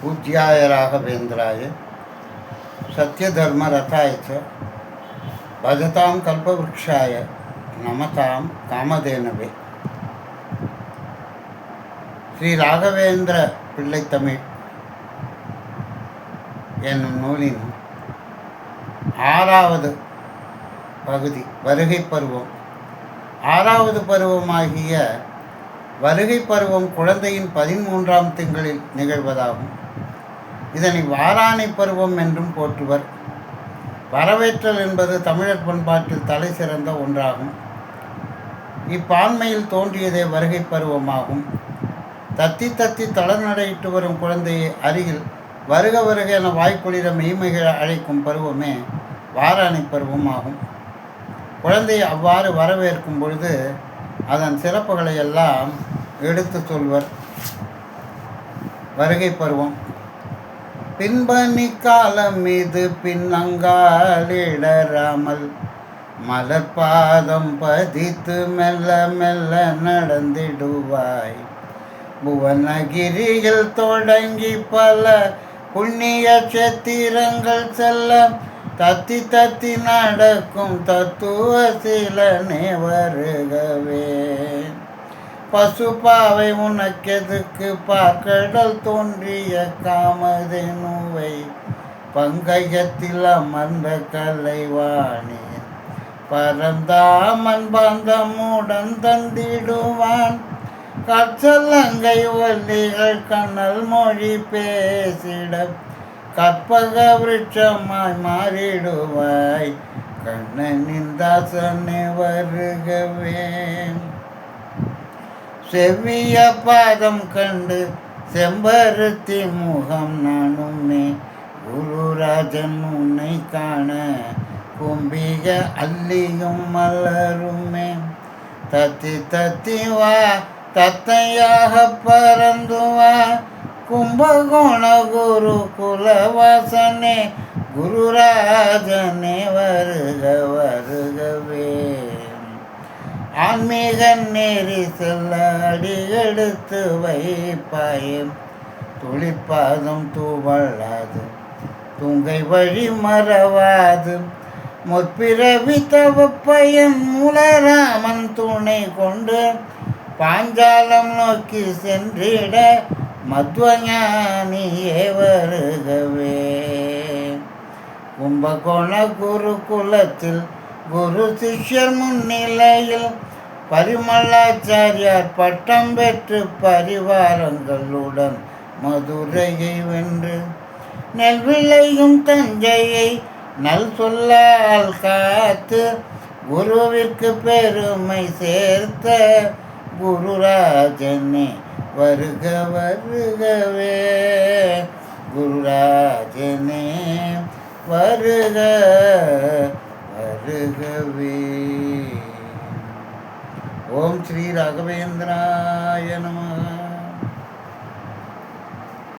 पूज्याय राघवेन्द्राय सत्यधर्मरथाय च भजतां कल्पवृक्षाय नमतां कामधेनवे. ஸ்ரீ ராகவேந்திர பிள்ளைத்தமிழ் என்னும் நூலின் 6வது பகுதி வருகை பருவம். 6வது பருவமாகிய வருகை பருவம் குழந்தையின் 13ஆம் திங்களில் நிகழ்வதாகும். இதனை வாராணி பருவம் என்றும் போற்றுவர். வரவேற்றல் என்பது தமிழர் பண்பாட்டில் தலை சிறந்த ஒன்றாகும். இப்பான்மையில் தோன்றியதே வருகை பருவமாகும். தத்தி தத்தி தளர்நடையிட்டு வரும் குழந்தையை அருகில் வருக வருக என வாய்க்குளிர மெய்மைகள் அழைக்கும் பருவமே வாராணி பருவம் ஆகும். குழந்தையை அவ்வாறு வரவேற்கும் பொழுது அதன் சிறப்புகளை எல்லாம் எடுத்து சொல்வர். வருகை பருவம் பின்பனி காலம் மீது பின்னங்காலிடராமல் மலர்பாதம் பதித்து மெல்ல மெல்ல நடந்திடுவாய். புவனகிரியில் தொடங்கி பல புண்ணிய சேத்திரங்கள் செல்ல தத்தி தத்தி நடக்கும் தத்துவ சிலனே வருகவே. பசுப்பாவை உனக்கெதுக்கு பார்க்கடல் தோன்றிய காமதேனுவை பங்கயத்தில் அமர்ந்த கலைவாணி பரந்தாமன் பந்தமுடன் தந்திடுவான். கற்சல்லங்கை ஒல்லிகள் கண்ணல் மொழி பேசிட கற்பக விருட்சமாய் மாறிடுவாய். கண்ணனின் தாசனே வருகவே. செவ்விய பாதம் கண்டு செம்பருத்தி முகம் நானுமே குருராஜன் உன்னை காண கும்பிக அல்லியும் மலருமே. தத்தி தத்தி வா தத்தையாக பறந்து வா கும்பகோண குரு குலவாசனே குருராஜனே வருக வருகவே. ஆன்மீக நேரி செல்ல அடியெடுத்து வைப்பாயும் துளிப்பாதம் தூவலாது துங்கை வழி மறவாது. முற்பிறவி தவப்பயன் மூலராமன் துணை கொண்டு பாஞ்சாலம் நோக்கி சென்றிட மத்வஞானியே வருகவே. கும்பகோண குருகுலத்தில் குரு சிஷ்யர் முன்னிலையில் பரிமளாச்சாரியார் பட்டம் பெற்று பரிவாரங்களுடன் மதுரையை வென்று நெல் விளையும் தஞ்சையை நல் சொல்லால் காத்து குருவிற்கு பெருமை சேர்த்த குருராஜனே வருக வருகவே. குருராஜனே வருக வருகவே. ஓம் ஸ்ரீ ராகவேந்திராய நமः.